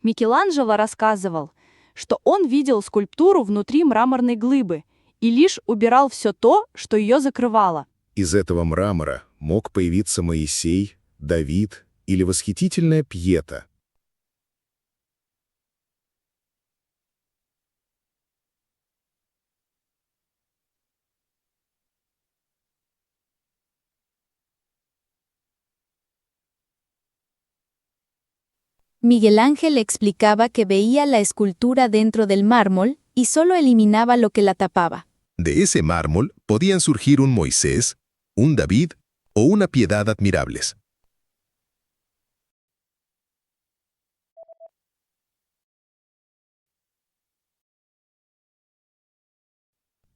Микеланджело рассказывал, что он видел скульптуру внутри мраморной глыбы и лишь убирал все то, что ее закрывало. Из этого мрамора мог появиться Моисей, Давид или восхитительная Пьета. Miguel Ángel explicaba que veía la escultura dentro del mármol y solo eliminaba lo que la tapaba. De ese mármol podían surgir un Moisés, un David o una Piedad admirables.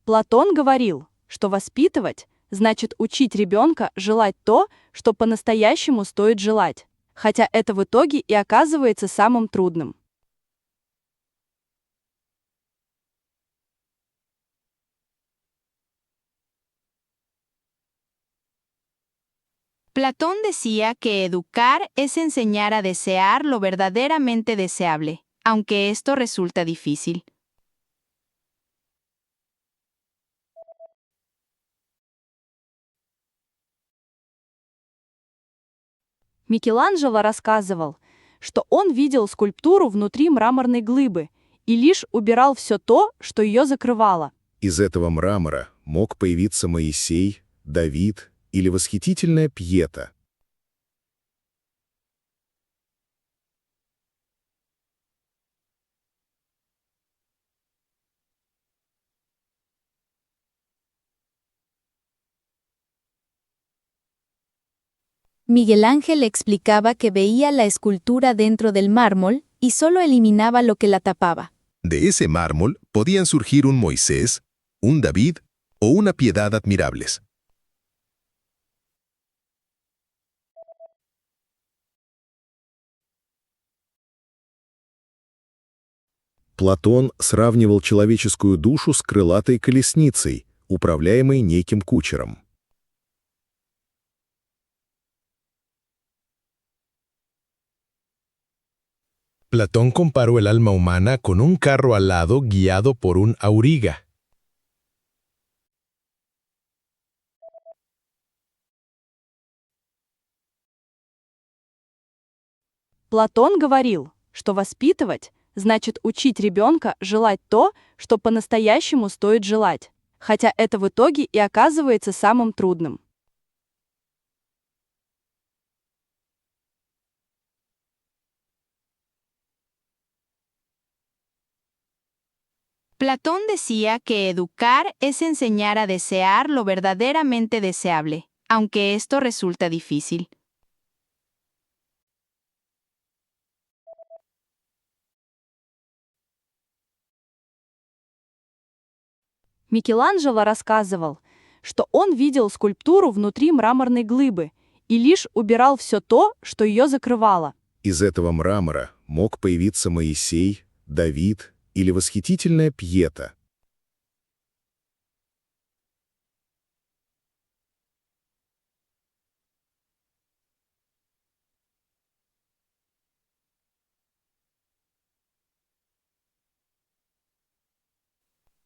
Платон говорил, что воспитывать значит учить ребенка желать то, что по-настоящему стоит желать, хотя это в итоге и оказывается самым трудным. Platón decía que educar es enseñar a desear lo verdaderamente deseable, aunque esto resulta difícil. Микеланджело рассказывал, что он видел скульптуру внутри мраморной глыбы и лишь убирал все то, что ее закрывало. Из этого мрамора мог появиться Моисей, Давид или восхитительная Пьета. Miguel Ángel explicaba que veía la escultura dentro del mármol y solo eliminaba lo que la tapaba. De ese mármol podían surgir un Moisés, un David o una Piedad admirables. Платон сравнивал человеческую душу с крылатой колесницей, управляемой неким кучером. Platón comparó el alma humana con un carro alado guiado por un auriga. Платон говорил, что воспитывать значит учить ребенка желать то, что по-настоящему стоит желать, хотя это в итоге и оказывается самым трудным. Platón decía que educar es enseñar a desear lo verdaderamente deseable, aunque esto resulta difícil. Микеланджело рассказывал, что он видел скульптуру внутри мраморной глыбы и лишь убирал все то, что ее закрывало. Из этого мрамора мог появиться Моисей, Давид или восхитительная Пьета.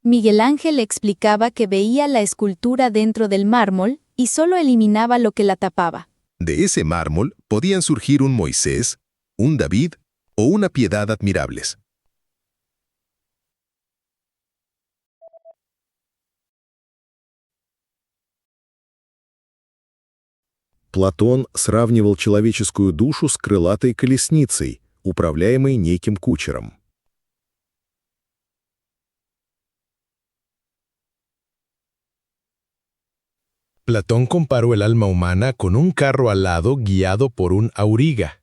Miguel Ángel explicaba que veía la escultura dentro del mármol y solo eliminaba lo que la tapaba. De ese mármol podían surgir un Moisés, un David o una Piedad admirables. Платон сравнивал человеческую душу с крылатой колесницей, управляемой неким кучером. Platón comparó el alma humana con un carro alado guiado por un auriga.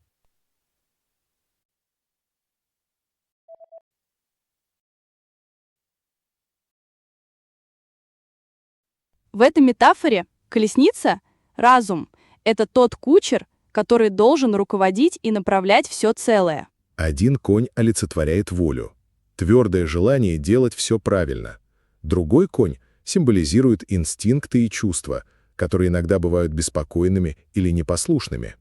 В этой метафоре колесница – разум. Это тот кучер, который должен руководить и направлять все целое. Один конь олицетворяет волю, твердое желание делать все правильно. Другой конь символизирует инстинкты и чувства, которые иногда бывают беспокойными или непослушными.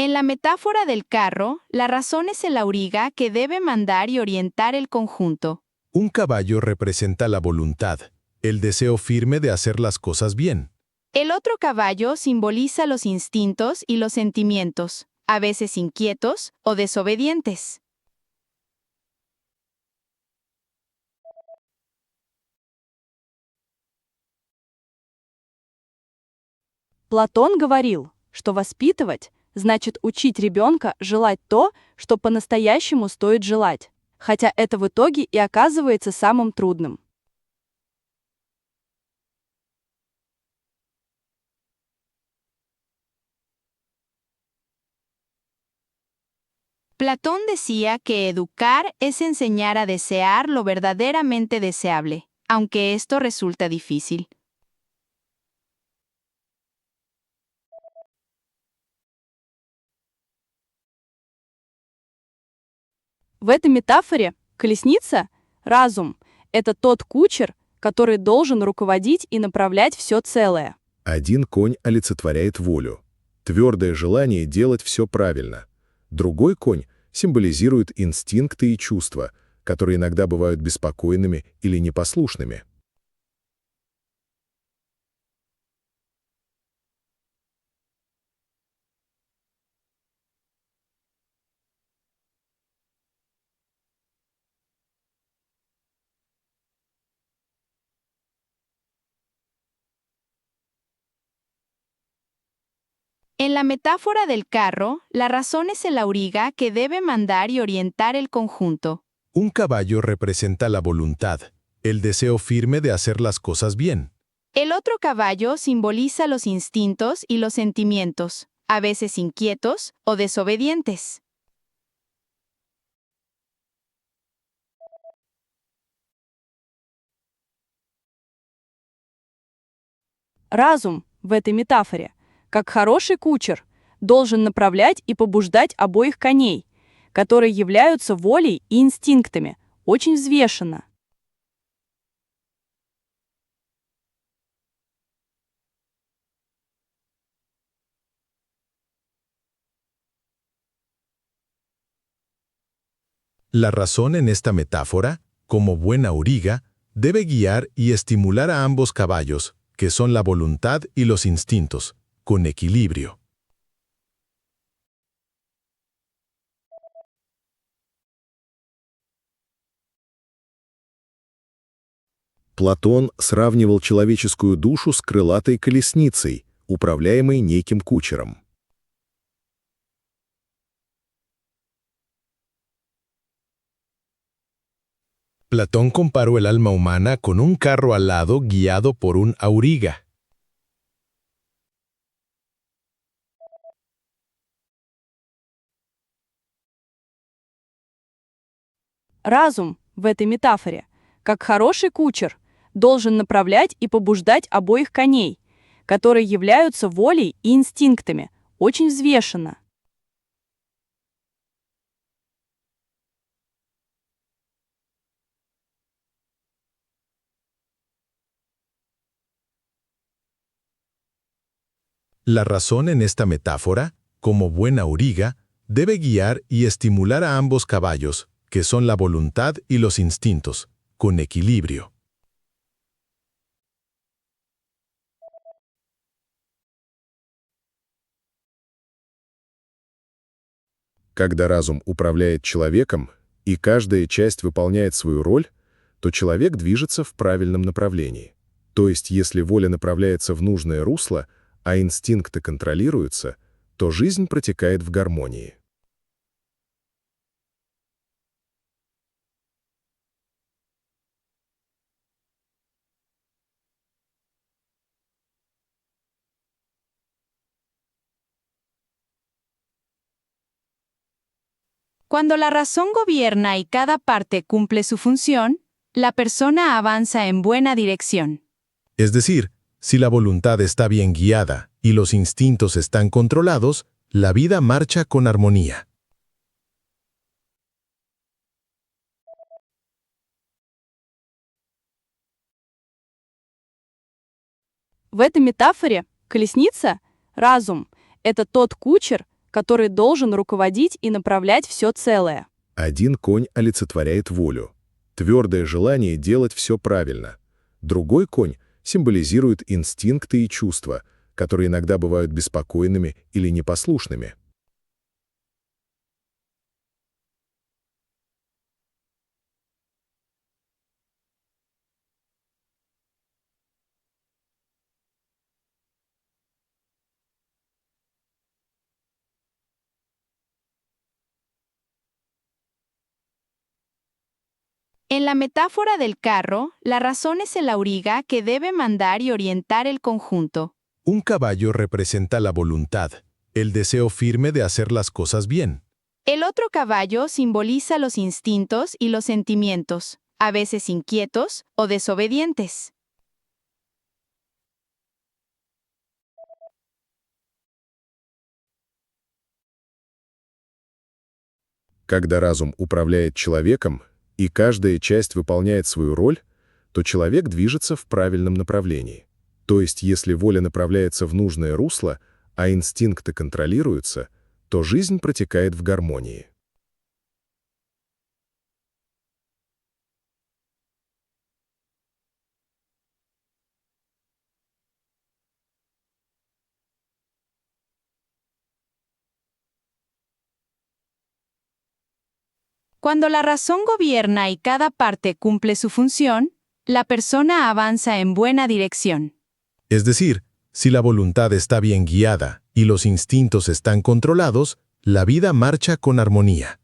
En la metáfora del carro, la razón es el auriga que debe mandar y orientar el conjunto. Un caballo representa la voluntad, el deseo firme de hacer las cosas bien. El otro caballo simboliza los instintos y los sentimientos, a veces inquietos o desobedientes. Платон говорил, что воспитывать значит учить ребенка желать то, что по-настоящему стоит желать, хотя это в итоге и оказывается самым трудным. Platón decía que educar es enseñar a desear lo verdaderamente deseable, aunque esto resulta difícil. В этой метафоре колесница, разум, это тот кучер, который должен руководить и направлять все целое. Один конь олицетворяет волю, твердое желание делать все правильно. Другой конь символизирует инстинкты и чувства, которые иногда бывают беспокойными или непослушными. En la metáfora del carro, la razón es el auriga que debe mandar y orientar el conjunto. Un caballo representa la voluntad, el deseo firme de hacer las cosas bien. El otro caballo simboliza los instintos y los sentimientos, a veces inquietos o desobedientes. Разум в этой метафоре, как хороший кучер, должен направлять и побуждать обоих коней, которые являются волей и инстинктами, очень взвешенно. La razón en esta metáfora, como buena auriga, debe guiar y estimular a ambos caballos, que son la voluntad y los instintos, con equilibrio. Платон сравнивал человеческую душу с крылатой колесницей, управляемой неким кучером. Platón comparó el alma humana con un carro alado guiado por un auriga. Разум в этой метафоре, как хороший кучер, должен направлять и побуждать обоих коней, которые являются волей и инстинктами, очень взвешенно. La razón en esta metáfora, como buena auriga, debe guiar y estimular a ambos caballos, que son la voluntad y los instintos, con equilibrio. Когда разум управляет человеком, и каждая часть выполняет свою роль, то человек движется в правильном направлении. То есть, если воля направляется в нужное русло, а инстинкты контролируются, то жизнь протекает в гармонии. Cuando la razón gobierna y cada parte cumple su función, la persona avanza en buena dirección. Es decir, si la voluntad está bien guiada y los instintos están controlados, la vida marcha con armonía. В этой метафоре колесница, разум, это тот кучер, который должен руководить и направлять все целое. Один конь олицетворяет волю, твердое желание делать все правильно. Другой конь символизирует инстинкты и чувства, которые иногда бывают беспокойными или непослушными. En la metáfora del carro, la razón es el auriga que debe mandar y orientar el conjunto. Un caballo representa la voluntad, el deseo firme de hacer las cosas bien. El otro caballo simboliza los instintos y los sentimientos, a veces inquietos o desobedientes. Когда разум управляет человеком, и каждая часть выполняет свою роль, то человек движется в правильном направлении. То есть, если воля направляется в нужное русло, а инстинкты контролируются, то жизнь протекает в гармонии. Cuando la razón gobierna y cada parte cumple su función, la persona avanza en buena dirección. Es decir, si la voluntad está bien guiada y los instintos están controlados, la vida marcha con armonía.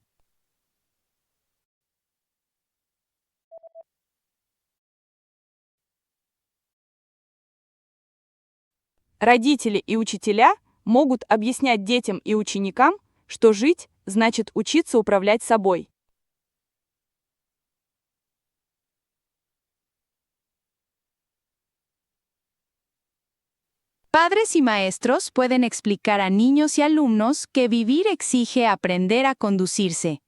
Родители и учителя могут объяснять детям и ученикам, что жить значит учиться управлять собой. Padres y maestros pueden explicar a niños y alumnos que vivir exige aprender a conducirse.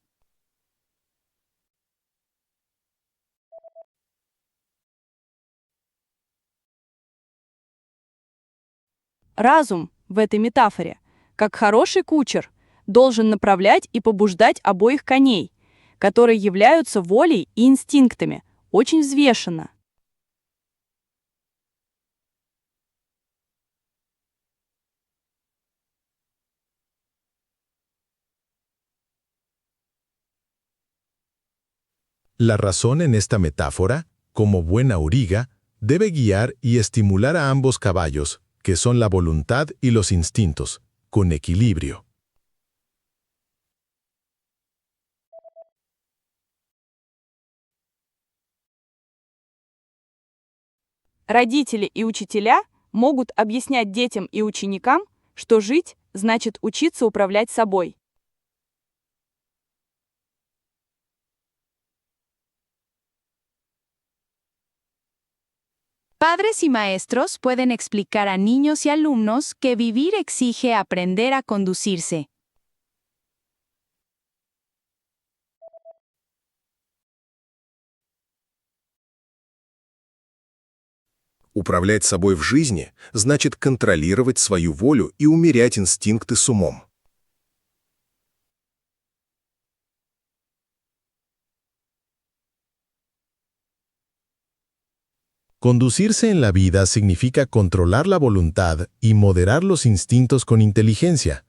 Разум в этой метафоре, как хороший кучер, должен направлять и побуждать обоих коней, которые являются волей и инстинктами, очень взвешенно. La razón en esta metáfora, como buena auriga, debe guiar y estimular a ambos caballos, que son la voluntad y los instintos, con equilibrio. Родители и учителя могут объяснять детям и ученикам, что жить значит учиться управлять собой. Padres y maestros pueden explicar a niños y alumnos que vivir exige aprender a conducirse. Управлять собой в жизни значит контролировать свою волю и умерять инстинкты с умом. Conducirse en la vida significa controlar la voluntad y moderar los instintos con inteligencia.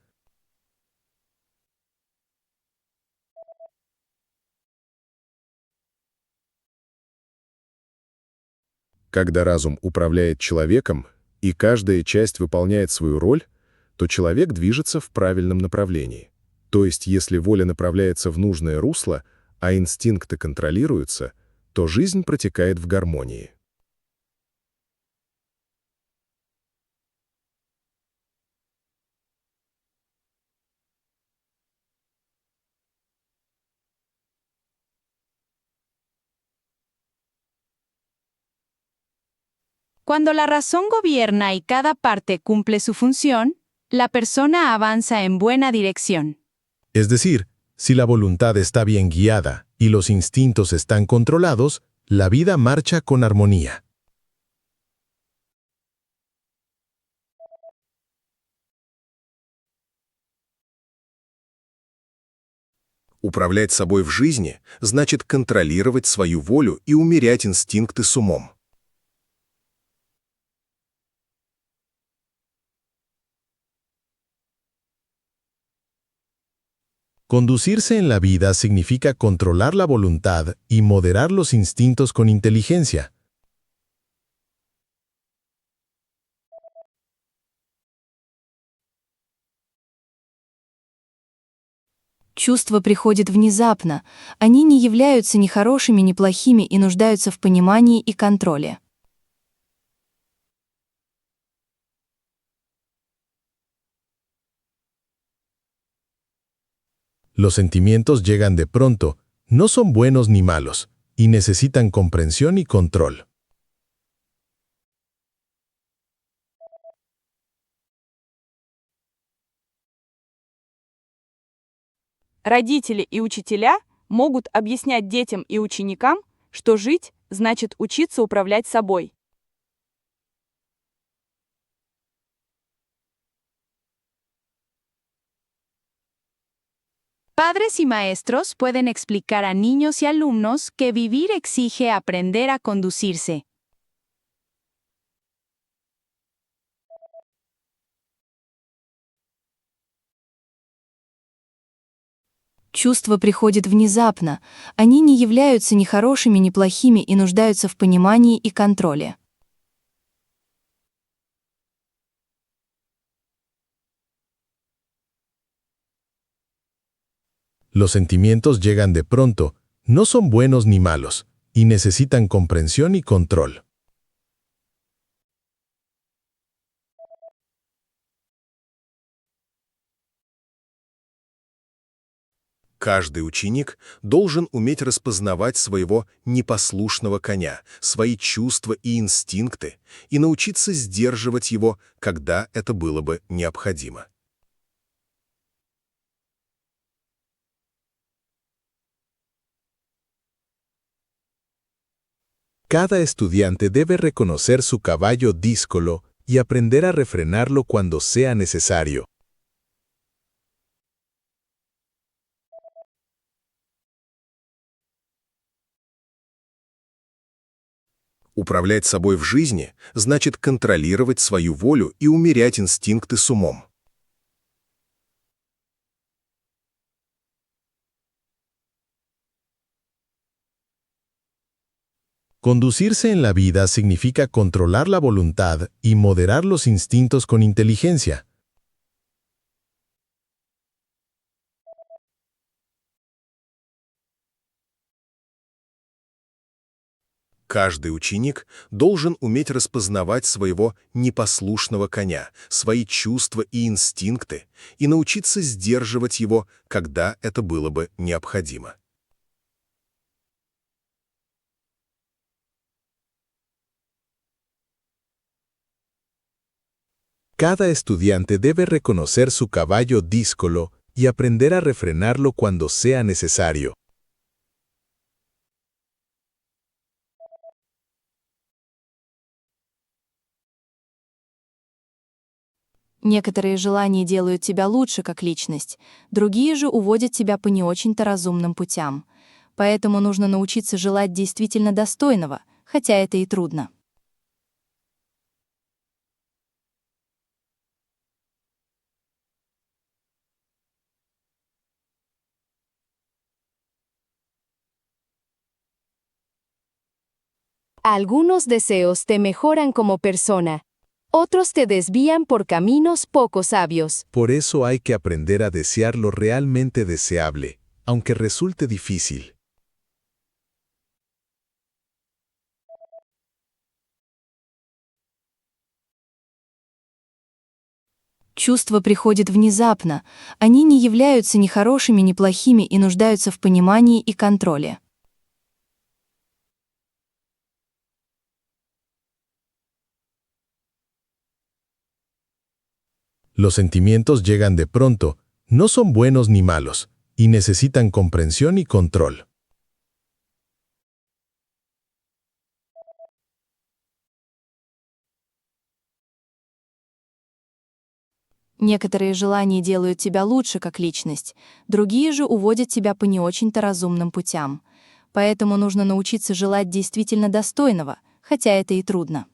Когда разум управляет человеком, и каждая часть выполняет свою роль, то человек движется в правильном направлении. То есть, если воля направляется в нужное русло, а инстинкты контролируются, то жизнь протекает в гармонии. Cuando la razón gobierna y cada parte cumple su función, la persona avanza en buena dirección. Es decir, si la voluntad está bien guiada y los instintos están controlados, la vida marcha con armonía. Управлять собой в жизни значит контролировать свою волю и умерять инстинкты с умом. Conducirse en la vida significa controlar la voluntad y moderar los instintos con inteligencia. Чувства приходят внезапно, они не являются ни хорошими, ни плохими и нуждаются в понимании и контроле. Los sentimientos llegan de pronto, no son buenos ni malos, y necesitan comprensión y control. Родители и учителя могут объяснять детям и ученикам, что жить значит учиться управлять собой. Padres y maestros pueden explicar a niños y alumnos que vivir exige aprender a conducirse. Чувства приходят внезапно, они не являются ни хорошими, ни плохими и нуждаются в понимании и контроле. Los sentimientos llegan de pronto, no son buenos ni malos, y necesitan comprensión y control. Каждый ученик должен уметь распознавать своего непослушного коня, свои чувства и инстинкты, и научиться сдерживать его, когда это было бы необходимо. Cada estudiante debe reconocer su caballo díscolo y aprender a refrenarlo cuando sea necesario. Управлять собой в жизни значит контролировать свою волю и умерять инстинкты с умом. Conducirse en la vida significa controlar la voluntad y moderar los instintos con inteligencia. Каждый ученик должен уметь распознавать своего непослушного коня, свои чувства и инстинкты, и научиться сдерживать его, когда это было бы необходимо. Cada estudiante debe reconocer su caballo díscolo y aprender a refrenarlo cuando sea necesario. Некоторые желания делают тебя лучше как личность, другие же уводят тебя по не очень-то разумным путям. Поэтому нужно научиться желать действительно достойного, хотя это и трудно. Algunos deseos te mejoran como persona. Otros te desvían por caminos poco sabios. Por eso hay que aprender a desear lo realmente deseable, aunque resulte difícil. Чувства приходят внезапно, они не являются ни хорошими, ни плохими и нуждаются в понимании и контроле. Los sentimientos llegan de pronto, no son buenos ni malos, y necesitan comprensión y control. Некоторые желания делают тебя лучше как личность, другие же уводят тебя по не очень-то разумным путям. Поэтому нужно научиться желать действительно достойного, хотя это и трудно.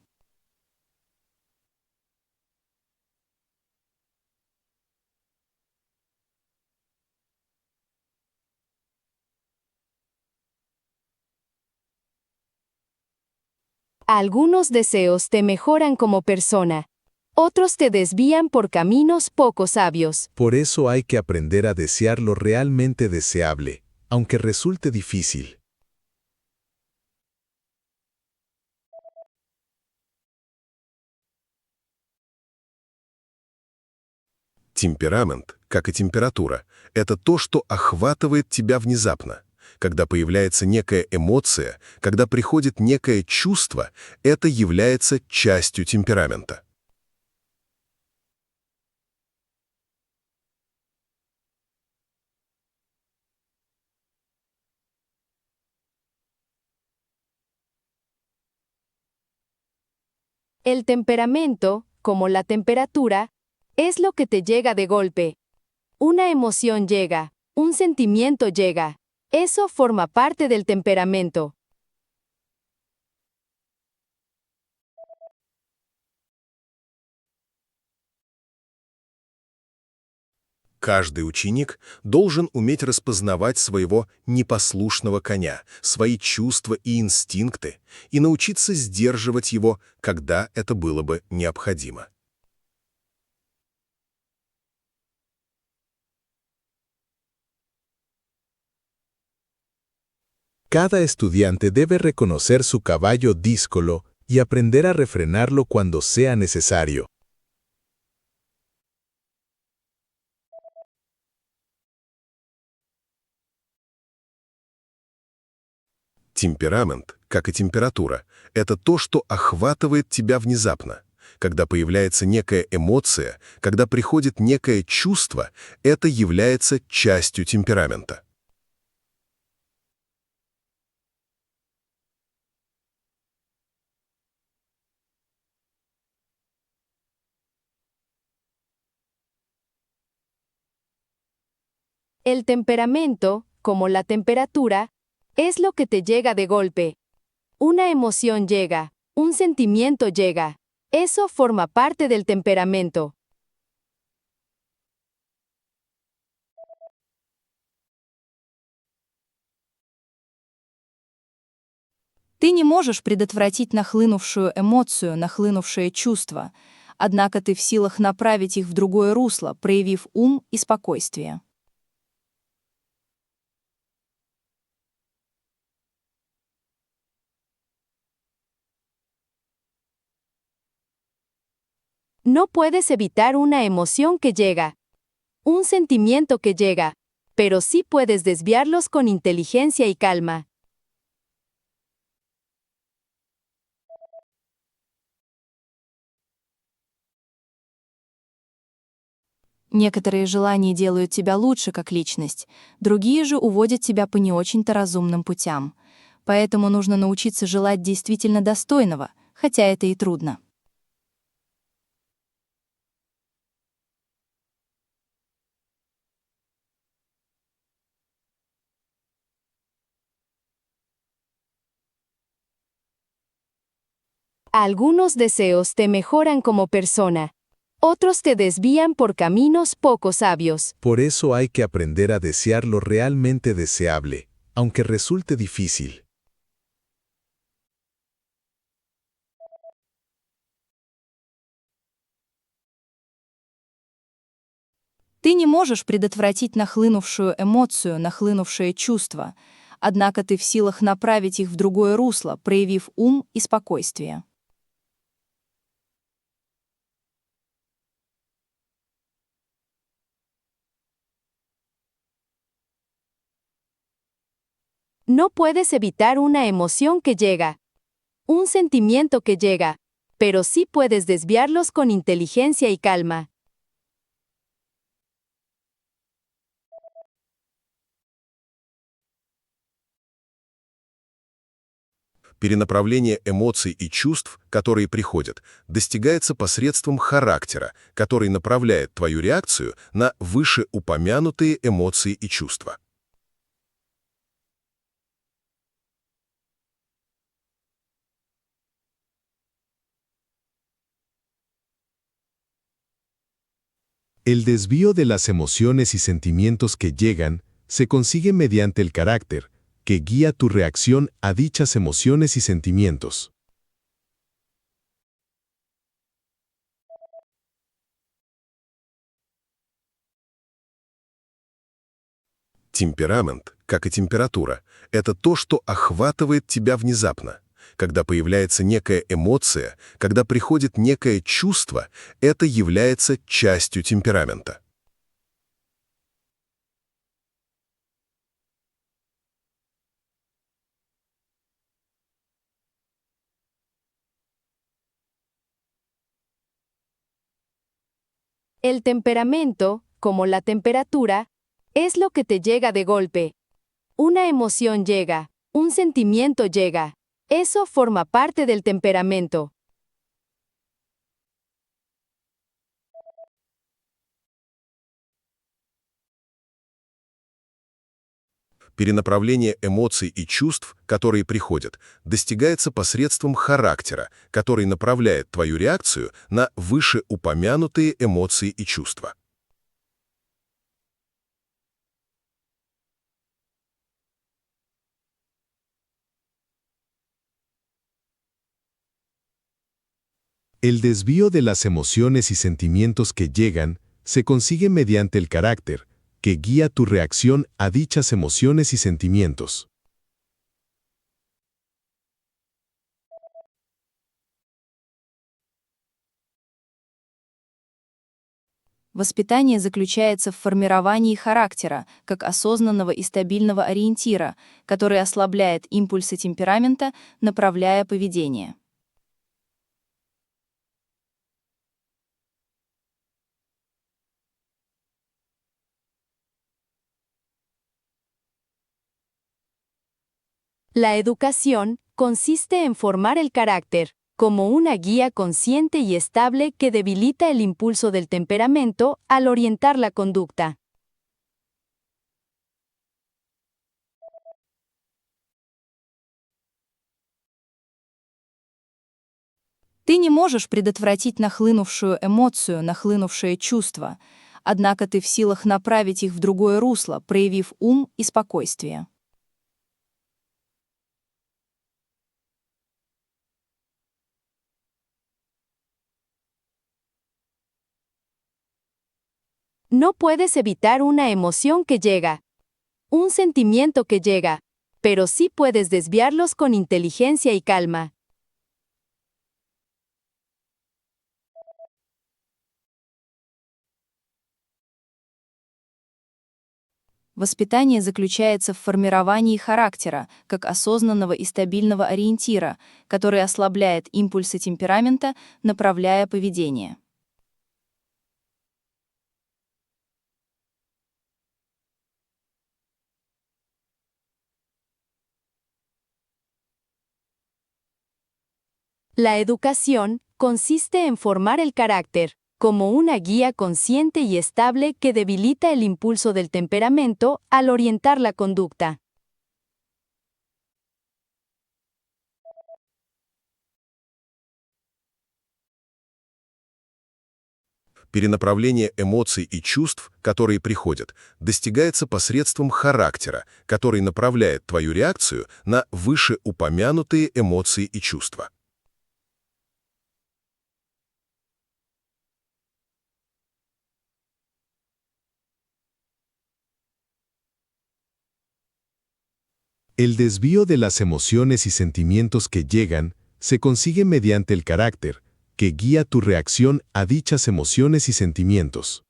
Algunos deseos te mejoran como persona. Otros te desvían por caminos poco sabios. Por eso hay que aprender a desear lo realmente deseable, aunque resulte difícil. Темперамент, как и температура, это то, что охватывает тебя внезапно. Когда появляется некая эмоция, когда приходит некое чувство, это является частью темперамента. El temperamento, como la temperatura, es lo que te llega de golpe. Una emoción llega, un sentimiento llega. Eso forma parte del temperamento. Каждый ученик должен уметь распознавать своего непослушного коня, свои чувства и инстинкты, и научиться сдерживать его, когда это было бы необходимо. Cada estudiante debe reconocer su caballo díscolo y aprender a refrenarlo cuando sea necesario. Темперамент, как и температура, это то, что охватывает тебя внезапно. Когда появляется некая эмоция, когда приходит некое чувство, это является частью темперамента. El temperamento, como la temperatura, es lo que te llega de golpe. Una emoción llega, un sentimiento llega. Eso forma parte del temperamento. Ты не можешь предотвратить нахлынувшую эмоцию, нахлынувшее чувство, однако ты в силах направить их в другое русло, проявив ум и спокойствие. No puedes evitar una emoción que llega, un sentimiento que llega, pero sí puedes desviarlos con inteligencia y calma. Некоторые желания делают тебя лучше как личность, другие же уводят тебя по не очень-то разумным путям. Поэтому нужно научиться желать действительно достойного, хотя это и трудно. Algunos deseos te mejoran como persona. Otros te desvían por caminos poco sabios. Por eso hay que aprender a desear lo realmente deseable, aunque resulte difícil. Ты не можешь предотвратить нахлынувшую эмоцию, нахлынувшее чувство, однако ты в силах направить их в другое русло, проявив ум и спокойствие. No puedes evitar una emoción que llega, un sentimiento que llega, pero sí puedes desviarlos con inteligencia y calma. Перенаправление эмоций и чувств, которые приходят, достигается посредством характера, который направляет твою реакцию на вышеупомянутые эмоции и чувства. El desvío de las emociones y sentimientos que llegan se consigue mediante el carácter, que guía tu reacción a dichas emociones y sentimientos. Темперамент, как и температура, это то, что охватывает тебя внезапно. Когда появляется некая эмоция, когда приходит некое чувство, это является частью темперамента. El temperamento, como la temperatura, es lo que te llega de golpe. Una emoción llega, un sentimiento llega. Eso forma parte del temperamento. Перенаправление эмоций и чувств, которые приходят, достигается посредством характера, который направляет твою реакцию на вышеупомянутые эмоции и чувства. El desvío de las emociones y sentimientos que llegan se consigue mediante el carácter, que guía tu reacción a dichas emociones y sentimientos. Воспитание заключается в формировании характера, как осознанного и стабильного ориентира, который ослабляет импульсы темперамента, направляя поведение. La educación consiste en formar el carácter, como una guía consciente y estable que debilita el impulso del temperamento al orientar la conducta. Ты не можешь предотвратить нахлынувшую эмоцию, нахлынувшее чувство, однако ты в силах направить их в другое русло, проявив ум и спокойствие. No puedes evitar una emoción que llega, un sentimiento que llega, pero sí puedes desviarlos con inteligencia y calma. Воспитание заключается в формировании характера, как осознанного и стабильного ориентира, который ослабляет импульсы темперамента, направляя поведение. La educación consiste en formar el carácter, como una guía consciente y estable que debilita el impulso del temperamento al orientar la conducta. Перенаправление эмоций и чувств, которые приходят, достигается посредством характера, который направляет твою реакцию на вышеупомянутые эмоции и чувства. El desvío de las emociones y sentimientos que llegan se consigue mediante el carácter, que guía tu reacción a dichas emociones y sentimientos.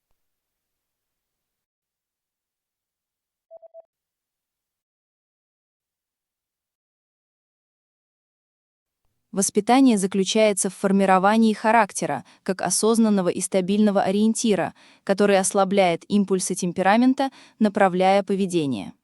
Воспитание заключается в формировании характера, как осознанного и стабильного ориентира, который ослабляет импульсы темперамента, направляя поведение.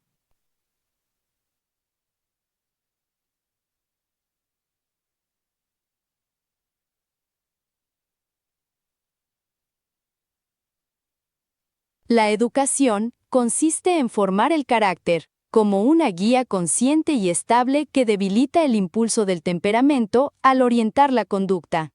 La educación consiste en formar el carácter, como una guía consciente y estable que debilita el impulso del temperamento al orientar la conducta.